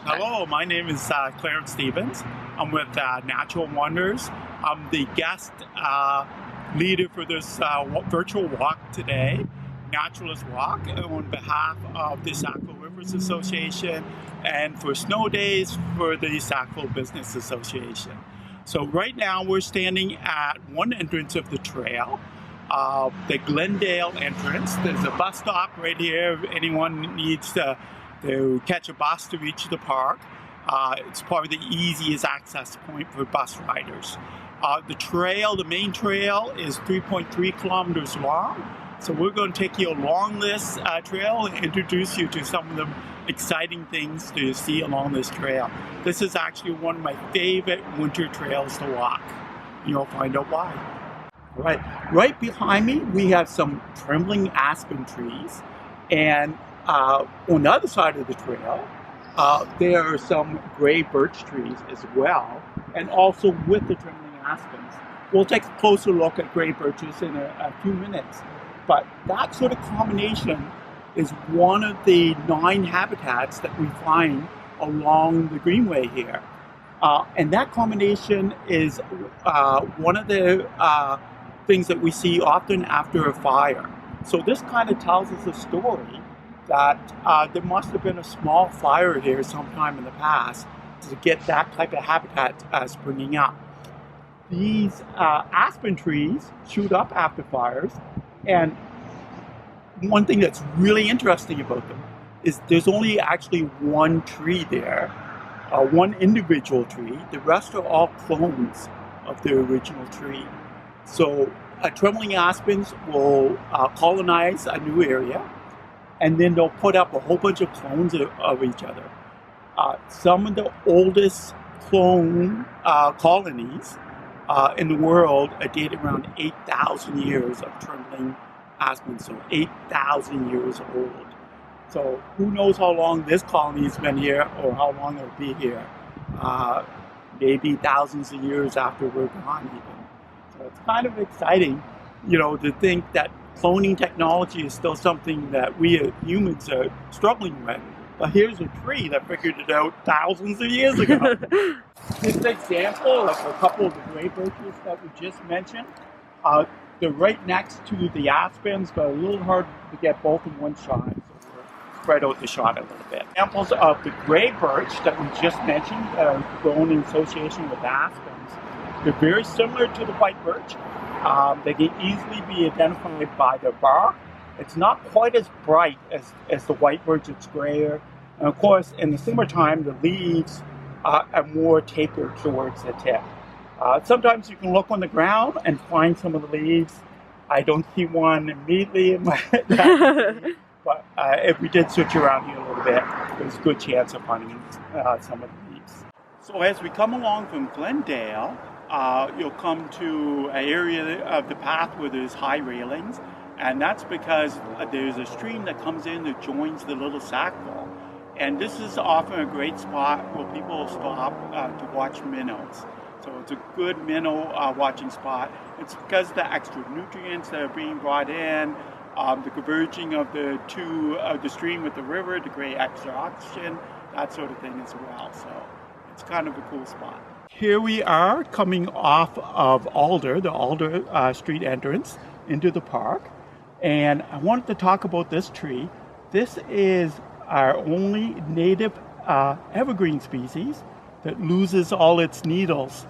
Hello, my name is Clarence Stevens. I'm with Natural Wonders. I'm the guest leader for this virtual walk today, Naturalist Walk, on behalf of the Sackville Rivers Association and for snow days for the Sackville Business Association. So right now we're standing at one entrance of the trail, the Glendale entrance. There's a bus stop right here if anyone needs to catch a bus to reach the park. It's probably the easiest access point for bus riders. The main trail is 3.3 kilometers long. So we're going to take you along this trail and introduce you to some of the exciting things to see along this trail. This is actually one of my favorite winter trails to walk. You'll find out why. Right behind me, we have some trembling aspen trees, and on the other side of the trail, there are some gray birch trees as well, and also with the trembling aspens. We'll take a closer look at gray birches in a few minutes, but that sort of combination is one of the 9 habitats that we find along the Greenway here. And that combination is one of the things that we see often after a fire. So this kind of tells us a story that there must have been a small fire here sometime in the past to get that type of habitat springing up. These aspen trees shoot up after fires, and one thing that's really interesting about them is there's only actually one tree there, one individual tree. The rest are all clones of the original tree. So trembling aspens will colonize a new area, and then they'll put up a whole bunch of clones of each other. Some of the oldest clone colonies in the world are dated around 8,000 years of trembling aspens, so 8,000 years old. So who knows how long this colony's been here or how long it'll be here. Maybe thousands of years after we're gone even. So it's kind of exciting, to think that cloning technology is still something that we humans are struggling with. But here's a tree that figured it out thousands of years ago. This example of a couple of the gray birches that we just mentioned, they're right next to the aspens, but a little hard to get both in one shot. So we'll spread out the shot a little bit. Examples of the gray birch that we just mentioned that are grown in association with aspens. They're very similar to the white birch. They can easily be identified by their bark. It's not quite as bright as the white birch, it's grayer. And of course, in the summertime, the leaves are more tapered towards the tip. Sometimes you can look on the ground and find some of the leaves. I don't see one immediately in my but if we did switch around here a little bit, there's a good chance of finding some of the leaves. So as we come along from Glendale, you'll come to an area of the path where there's high railings, and that's because there's a stream that comes in that joins the Little Sackville. And this is often a great spot where people stop to watch minnows. So it's a good minnow watching spot. It's because of the extra nutrients that are being brought in, the converging of the stream with the river to create extra oxygen, that sort of thing as well. So it's kind of a cool spot. Here we are coming off of Alder, the Alder Street entrance into the park. And I wanted to talk about this tree. This is our only native evergreen species that loses all its needles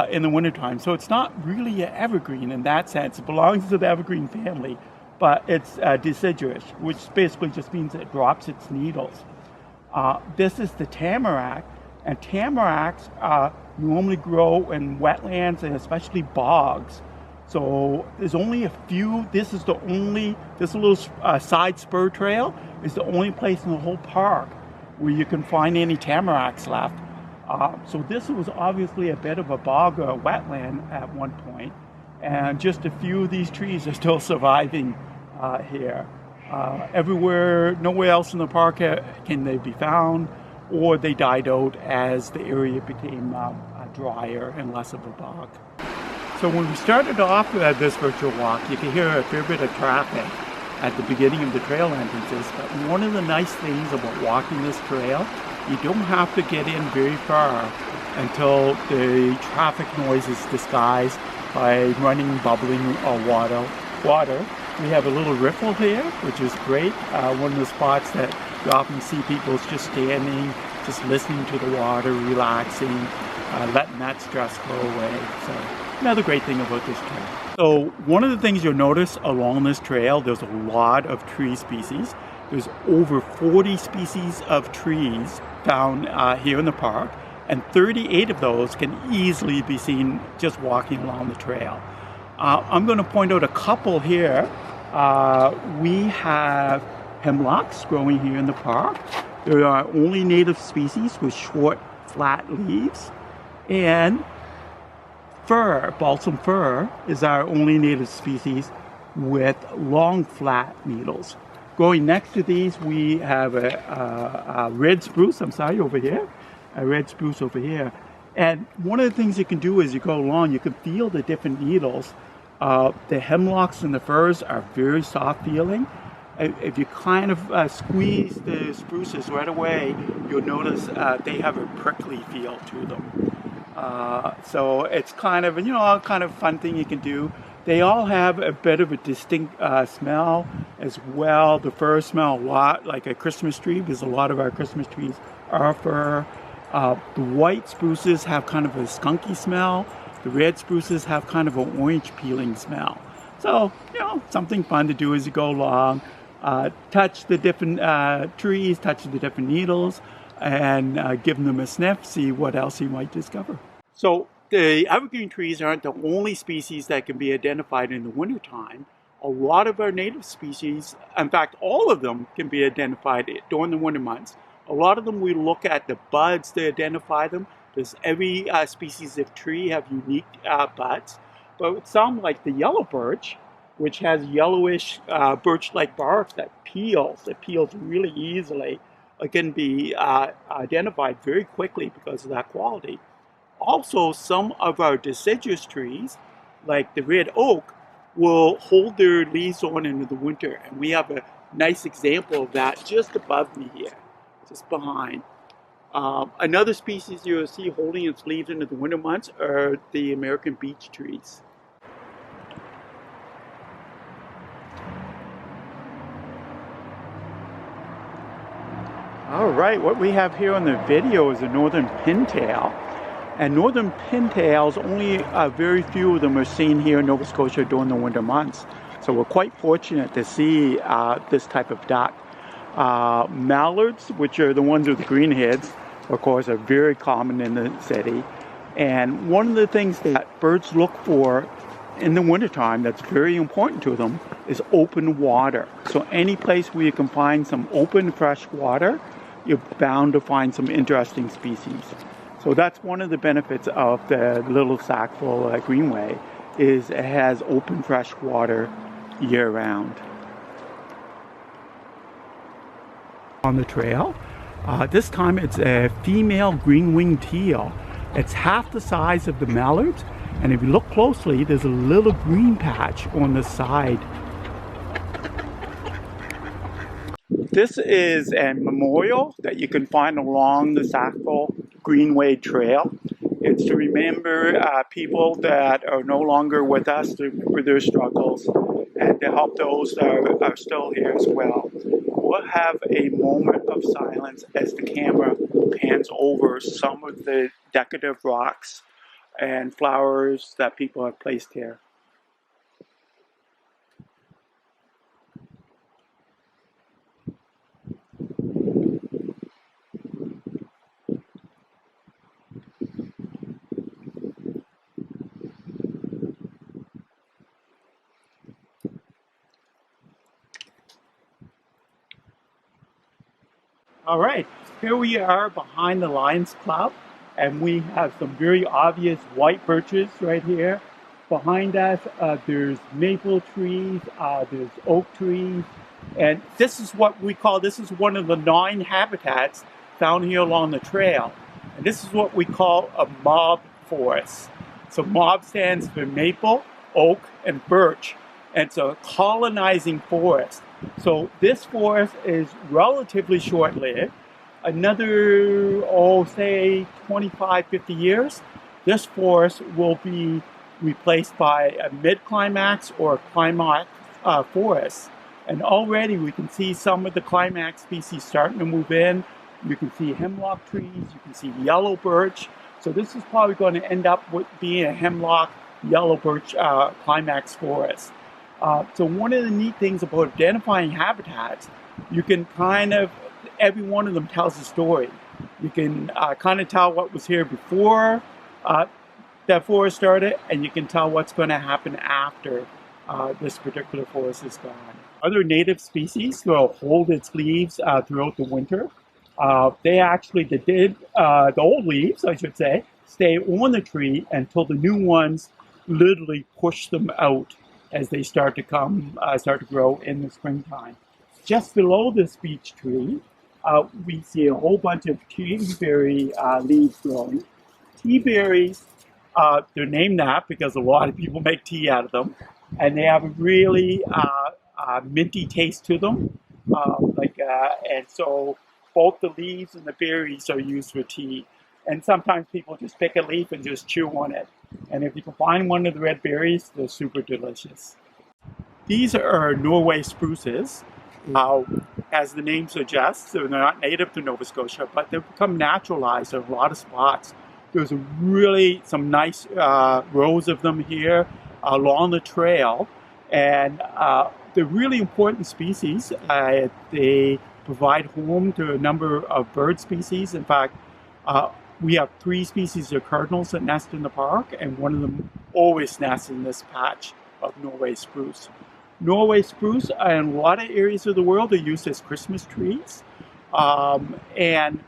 in the wintertime. So it's not really an evergreen in that sense. It belongs to the evergreen family, but it's deciduous, which basically just means it drops its needles. This is the tamarack, and tamaracks normally grow in wetlands and especially bogs. So there's only a few. This little side spur trail is the only place in the whole park where you can find any tamaracks left. So this was obviously a bit of a bog or a wetland at one point, and just a few of these trees are still surviving here. Everywhere, nowhere else in the park can they be found, or they died out as the area became drier and less of a bog. So when we started off this virtual walk, you could hear a fair bit of traffic at the beginning of the trail entrances, but one of the nice things about walking this trail you don't have to get in very far until the traffic noise is disguised by running, bubbling water. We have a little riffle here, which is great. One of the spots that you often see people just standing, just listening to the water, relaxing, letting that stress go away. So another great thing about this trail. So one of the things you'll notice along this trail, there's a lot of tree species. There's over 40 species of trees found here in the park, and 38 of those can easily be seen just walking along the trail. I'm going to point out a couple here. We have hemlocks growing here in the park. There are only native species with short, flat leaves. And fir, balsam fir, is our only native species with long, flat needles. Growing next to these, we have a red spruce, over here. A red spruce over here. And one of the things you can do as you go along, you can feel the different needles. The hemlocks and the firs are very soft feeling. If you kind of squeeze the spruces right away, you'll notice they have a prickly feel to them. So it's kind of, a kind of fun thing you can do. They all have a bit of a distinct smell as well. The firs smell a lot like a Christmas tree, because a lot of our Christmas trees are fir. The white spruces have kind of a skunky smell. The red spruces have kind of an orange peeling smell. So, something fun to do as you go along. Touch the different trees, touch the different needles, and give them a sniff, see what else you might discover. So the evergreen trees aren't the only species that can be identified in the wintertime. A lot of our native species, in fact, all of them can be identified during the winter months. A lot of them, we look at the buds to identify them. Does every species of tree have unique buds? But some, like the yellow birch, which has yellowish birch-like bark that peels really easily, can be identified very quickly because of that quality. Also, some of our deciduous trees, like the red oak, will hold their leaves on into the winter. And we have a nice example of that just above me here, just behind. Another species you'll see holding its leaves into the winter months are the American beech trees. All right, what we have here on the video is a northern pintail. And northern pintails, only very few of them are seen here in Nova Scotia during the winter months. So we're quite fortunate to see this type of duck. Mallards, which are the ones with the green heads, of course, are very common in the city. And one of the things that birds look for in the wintertime that's very important to them is open water. So any place where you can find some open, fresh water, you're bound to find some interesting species. So that's one of the benefits of the little Sackville Greenway, is it has open, fresh water year-round. On the trail, this time it's a female green-winged teal. It's half the size of the mallards, and if you look closely, there's a little green patch on the side. This is a memorial that you can find along the Sackville Greenway Trail. It's to remember people that are no longer with us, to remember their struggles, and to help those that are still here as well. We'll have a moment of silence as the camera pans over some of the decorative rocks and flowers that people have placed here. All right, here we are behind the Lions Club, and we have some very obvious white birches right here. Behind us, there's maple trees, there's oak trees, and this is what we call, this is one of the 9 habitats found here along the trail. And this is what we call a mob forest. So mob stands for maple, oak, and birch. And it's a colonizing forest. So this forest is relatively short-lived. another, say 25, 50 years, this forest will be replaced by a mid-climax or climax forest. And already we can see some of the climax species starting to move in. You can see hemlock trees, you can see yellow birch. So this is probably going to end up with being a hemlock, yellow birch climax forest. So one of the neat things about identifying habitats, you can every one of them tells a story. You can kind of tell what was here before that forest started, and you can tell what's going to happen after this particular forest is gone. Other native species will hold its leaves throughout the winter. The old leaves, I should say, stay on the tree until the new ones literally push them out as they start to grow in the springtime. Just below this beech tree, we see a whole bunch of teaberry leaves growing. Teaberries, they're named that because a lot of people make tea out of them, and they have a really minty taste to them. And so both the leaves and the berries are used for tea. And sometimes people just pick a leaf and just chew on it. And if you can find one of the red berries, they're super delicious. These are Norway spruces. As the name suggests, they're not native to Nova Scotia, but they've become naturalized in a lot of spots. There's some nice rows of them here along the trail. And they're really important species. They provide home to a number of bird species. In fact, we have 3 species of cardinals that nest in the park, and one of them always nests in this patch of Norway spruce. Norway spruce in a lot of areas of the world are used as Christmas trees, and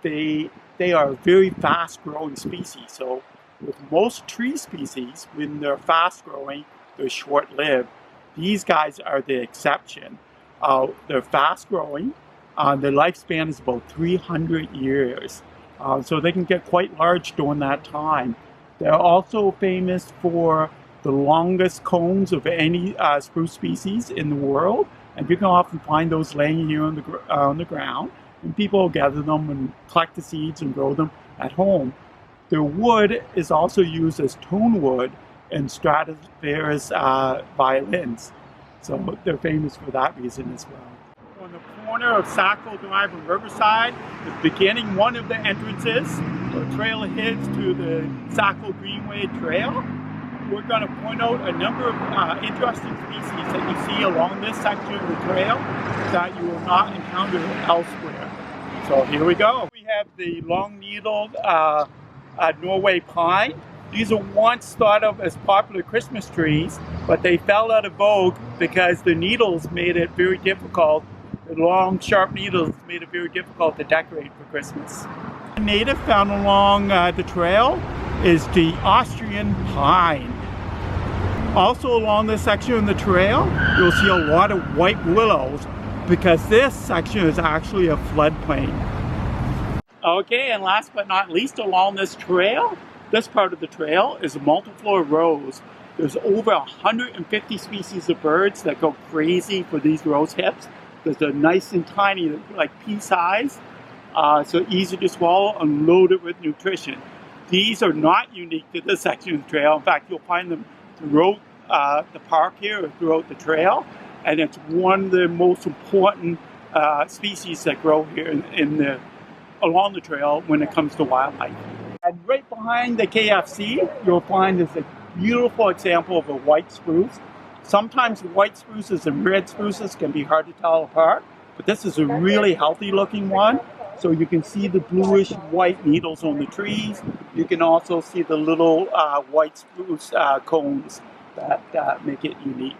they are a very fast-growing species. So with most tree species, when they're fast-growing, they're short-lived. These guys are the exception. They're fast-growing. Their lifespan is about 300 years. So they can get quite large during that time. They're also famous for the longest cones of any spruce species in the world. And you can often find those laying here on the ground. And people gather them and collect the seeds and grow them at home. Their wood is also used as tone wood in Stradivarius violins. So they're famous for that reason as well. On the corner of Sackville Drive and Riverside, the beginning, one of the entrances, or trailheads to the Sackville Greenway Trail. We're going to point out a number of interesting species that you see along this section of the trail that you will not encounter elsewhere. So here we go. We have the long-needled Norway Pine. These are once thought of as popular Christmas trees, but they fell out of vogue because the needles made it very difficult. The long, sharp needles made it very difficult to decorate for Christmas. A native found along the trail is the Austrian Pine. Also along this section of the trail, you'll see a lot of white willows because this section is actually a floodplain. Okay, and last but not least, along this trail, this part of the trail is a multiflora rose. There's over 150 species of birds that go crazy for these rose hips. They're nice and tiny, like pea size, so easy to swallow and loaded with nutrition. These are not unique to this section of the trail. In fact, you'll find them throughout the park here or throughout the trail, and it's one of the most important species that grow here along the trail when it comes to wildlife. And right behind the KFC, you'll find this a beautiful example of a white spruce. Sometimes white spruces and red spruces can be hard to tell apart, but this is a really healthy looking one. So you can see the bluish white needles on the trees. You can also see the little white spruce cones that make it unique.